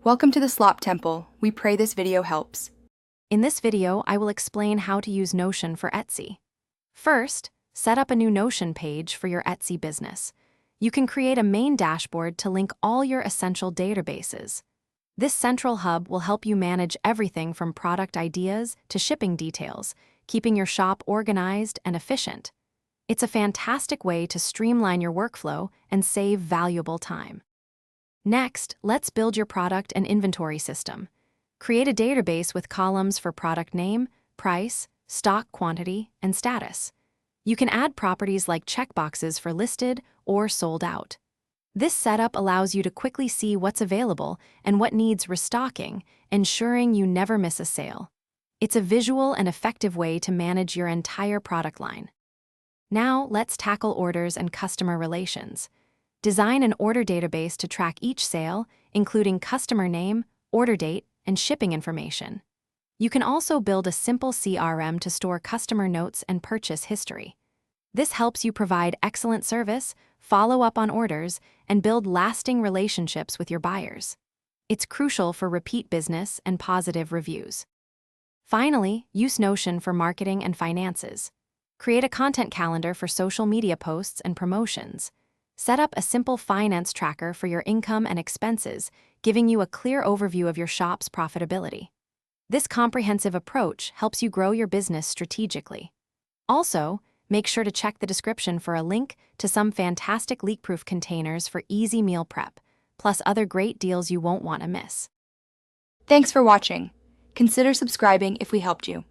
Welcome to the Slop Temple. We pray this video helps. In this video, I will explain how to use Notion for Etsy. First, set up a new Notion page for your Etsy business. You can create a main dashboard to link all your essential databases. This central hub will help you manage everything from product ideas to shipping details, keeping your shop organized and efficient. It's a fantastic way to streamline your workflow and save valuable time. Next, let's build your product and inventory system. Create a database with columns for product name, price, stock quantity, and status. You can add properties like checkboxes for listed or sold out. This setup allows you to quickly see what's available and what needs restocking, ensuring you never miss a sale. It's a visual and effective way to manage your entire product line. Now, let's tackle orders and customer relations. Design an order database to track each sale, including customer name, order date, and shipping information. You can also build a simple CRM to store customer notes and purchase history. This helps you provide excellent service, follow up on orders, and build lasting relationships with your buyers. It's crucial for repeat business and positive reviews. Finally, use Notion for marketing and finances. Create a content calendar for social media posts and promotions. Set up a simple finance tracker for your income and expenses, giving you a clear overview of your shop's profitability. This comprehensive approach helps you grow your business strategically. Also, make sure to check the description for a link to some fantastic leak-proof containers for easy meal prep, plus other great deals you won't want to miss. Thanks for watching. Consider subscribing if we helped you.